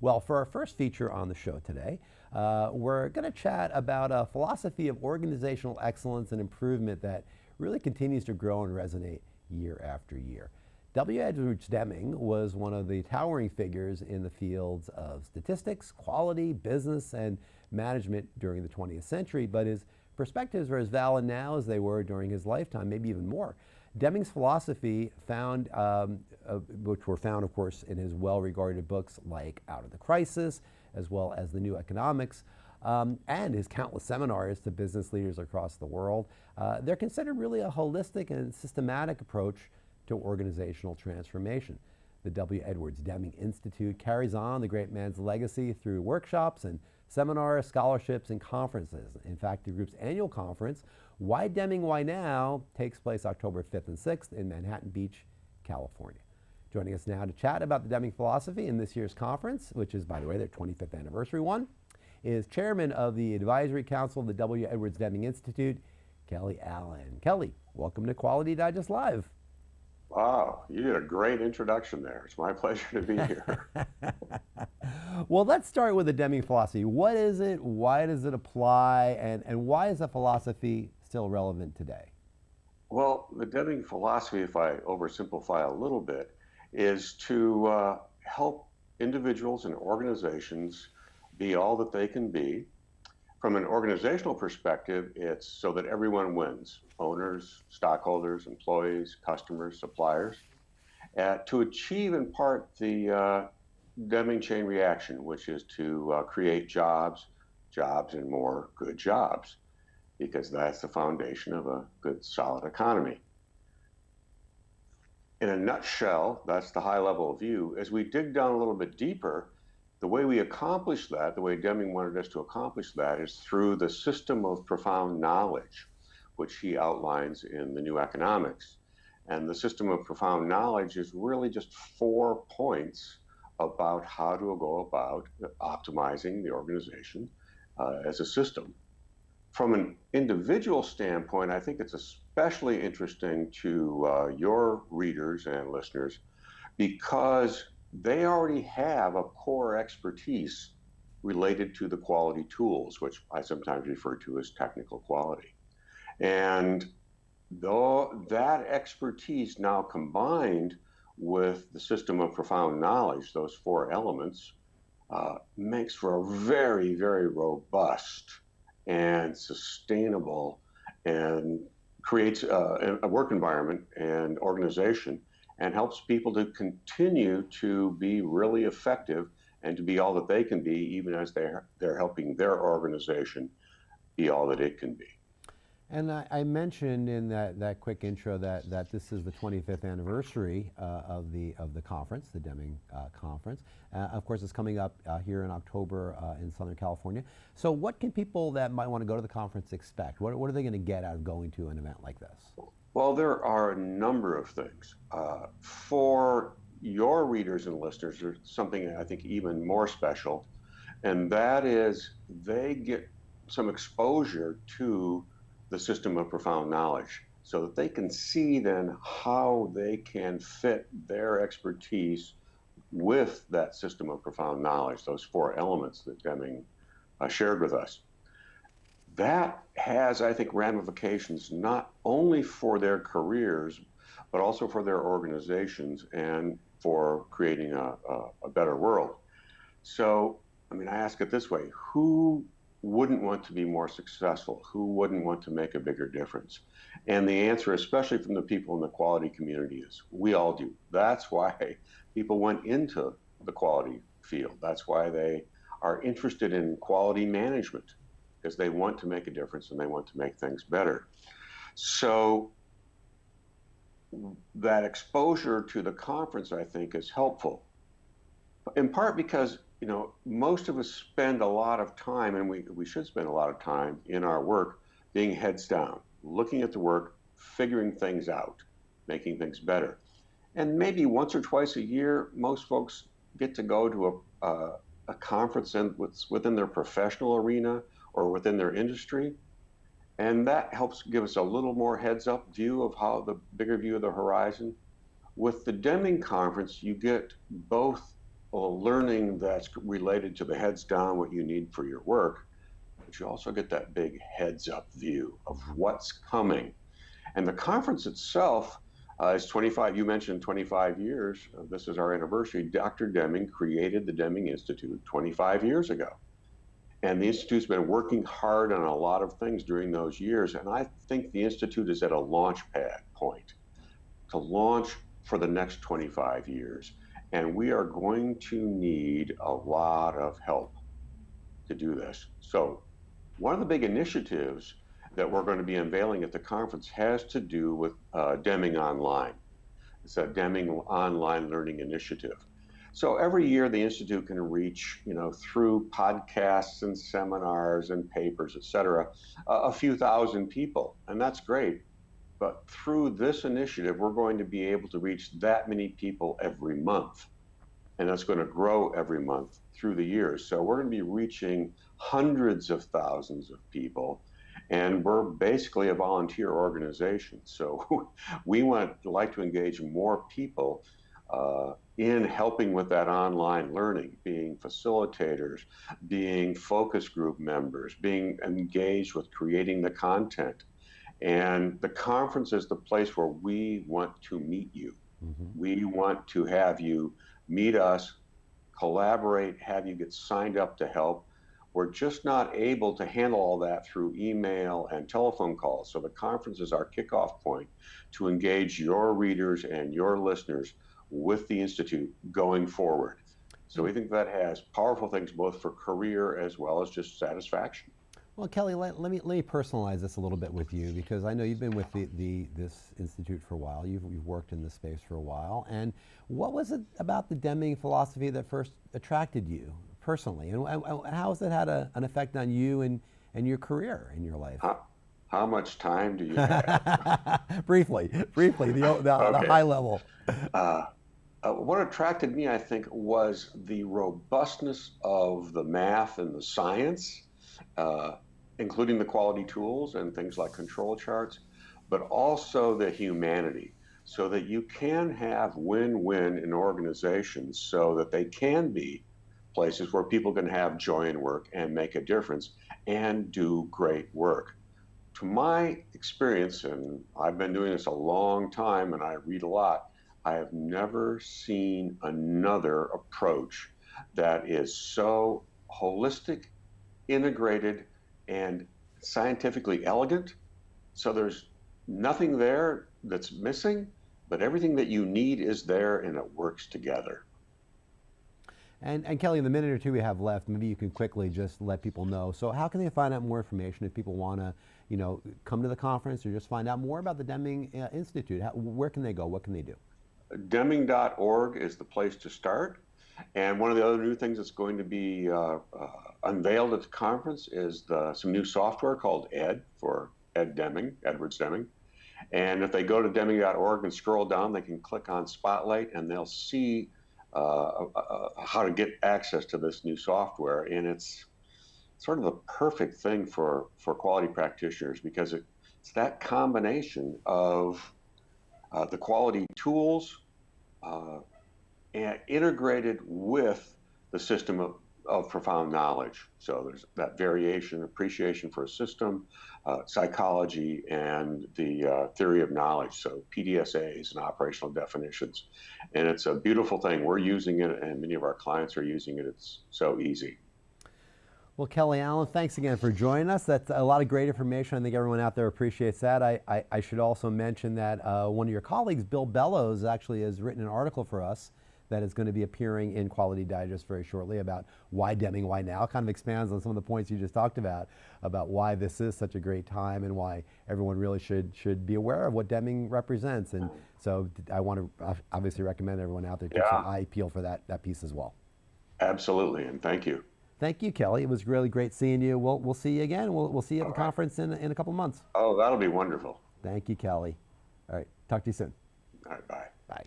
Well, for our first feature on the show today, we're going to chat about a philosophy of organizational excellence and improvement that really continues to grow and resonate year after year. W. Edwards Deming was one of the towering figures in the fields of statistics, quality, business, and management during the 20th century, but his perspectives are as valid now as they were during his lifetime, maybe even more. Deming's philosophy which were found, of course, in his well-regarded books like Out of the Crisis, as well as The New Economics, and his countless seminars to business leaders across the world. They're considered really a holistic and systematic approach to organizational transformation. The W. Edwards Deming Institute carries on the great man's legacy through workshops and seminars, scholarships, and conferences. In fact, the group's annual conference, Why Deming, Why Now, takes place October 5th and 6th in Manhattan Beach, California. Joining us now to chat about the Deming philosophy in this year's conference, which is, by the way, their 25th anniversary one, is Chairman of the Advisory Council of the W. Edwards Deming Institute, Kelly Allan. Kelly, welcome to Quality Digest Live. Wow, you did a great introduction there. It's my pleasure to be here. Well, let's start with the Deming philosophy. What is it? Why does it apply? And why is the philosophy still relevant today? Well, the Deming philosophy, if I oversimplify a little bit, is to help individuals and organizations be all that they can be. From an organizational perspective, it's so that everyone wins: owners, stockholders, employees, customers, suppliers, to achieve in part the Deming chain reaction, which is to create jobs, and more good jobs, because that's the foundation of a good, solid economy. In a nutshell, that's the high-level view. As we dig down a little bit deeper, the way we accomplish that, the way Deming wanted us to accomplish that, is through the system of profound knowledge, which he outlines in The New Economics. And the system of profound knowledge is really just 4 points about how to go about optimizing the organization as a system. From an individual standpoint, I think it's especially interesting to your readers and listeners because they already have a core expertise related to the quality tools, which I sometimes refer to as technical quality. And though that expertise now combined with the system of profound knowledge, those 4 elements, makes for a very, very robust and sustainable and creates a work environment and organization and helps people to continue to be really effective and to be all that they can be, even as they're helping their organization be all that it can be. And I mentioned in that quick intro that this is the 25th anniversary of the conference, the Deming conference. Of course, it's coming up here in October in Southern California. So what can people that might want to go to the conference expect? What are they going to get out of going to an event like this? Well, there are a number of things. For your readers and listeners, there's something I think even more special, and that is they get some exposure to the system of profound knowledge so that they can see then how they can fit their expertise with that system of profound knowledge, those 4 elements that Deming shared with us. That has, I think, ramifications not only for their careers, but also for their organizations and for creating a better world. So, I mean, I ask it this way: who wouldn't want to be more successful? Who wouldn't want to make a bigger difference? And the answer, especially from the people in the quality community, is we all do. That's why people went into the quality field. That's why they are interested in quality management, because they want to make a difference and they want to make things better. So that exposure to the conference, I think, is helpful, in part because most of us spend a lot of time, and we should spend a lot of time in our work being heads down, looking at the work, figuring things out, making things better. And maybe once or twice a year, most folks get to go to a conference within their professional arena or within their industry. And that helps give us a little more heads-up view of how the bigger view of the horizon. With the Deming conference, you get both learning that's related to the heads down, what you need for your work, but you also get that big heads up view of what's coming. And the conference itself is 25, you mentioned 25 years. This is our anniversary. Dr. Deming created the Deming Institute 25 years ago. And the Institute's been working hard on a lot of things during those years. And I think the Institute is at a launch pad point to launch for the next 25 years. And we are going to need a lot of help to do this. So one of the big initiatives that we're going to be unveiling at the conference has to do with Deming Online. It's a Deming Online Learning Initiative. So every year the Institute can reach, through podcasts and seminars and papers, et cetera, a few thousand people, and that's great. But through this initiative, we're going to be able to reach that many people every month. And that's going to grow every month through the years. So we're going to be reaching hundreds of thousands of people. And we're basically a volunteer organization. So we like to engage more people in helping with that online learning, being facilitators, being focus group members, being engaged with creating the content. And the conference is the place where we want to meet you. Mm-hmm. We want to have you meet us, collaborate, have you get signed up to help. We're just not able to handle all that through email and telephone calls. So the conference is our kickoff point to engage your readers and your listeners with the Institute going forward. So we think that has powerful things both for career as well as just satisfaction. Well, Kelly, let me personalize this a little bit with you, because I know you've been with this institute for a while. You've worked in this space for a while. And what was it about the Deming philosophy that first attracted you personally? And how has it had an effect on you and your career in your life? How much time do you have? briefly, the high level. What attracted me, I think, was the robustness of the math and the science, including the quality tools and things like control charts, but also the humanity, so that you can have win-win in organizations so that they can be places where people can have joy in work and make a difference and do great work. To my experience, and I've been doing this a long time and I read a lot, I have never seen another approach that is so holistic, integrated, and scientifically elegant. So there's nothing there that's missing, but everything that you need is there and it works together. And Kelly, in the minute or two we have left, maybe you can quickly just let people know. So how can they find out more information if people want to, come to the conference or just find out more about the Deming Institute? Where can they go? What can they do? Deming.org is the place to start. And one of the other new things that's going to be unveiled at the conference is some new software called ED, for Ed Deming, Edwards Deming. And if they go to Deming.org and scroll down, they can click on Spotlight and they'll see how to get access to this new software. And it's sort of the perfect thing for quality practitioners, because it's that combination of the quality tools and integrated with the system of profound knowledge. So there's that variation, appreciation for a system, psychology, and the theory of knowledge. So PDSAs and operational definitions. And it's a beautiful thing. We're using it and many of our clients are using it. It's so easy. Well, Kelly, Allan, thanks again for joining us. That's a lot of great information. I think everyone out there appreciates that. I should also mention that one of your colleagues, Bill Bellows, actually has written an article for us that is going to be appearing in Quality Digest very shortly about why Deming, why now. Kind of expands on some of the points you just talked about why this is such a great time and why everyone really should be aware of what Deming represents. And so I want to obviously recommend everyone out there keep an eye peeled for that piece as well. Absolutely, and thank you. Thank you, Kelly. It was really great seeing you. We'll see you again. We'll see you at the conference in a couple months. Oh, that'll be wonderful. Thank you, Kelly. All right, talk to you soon. All right, bye. Bye.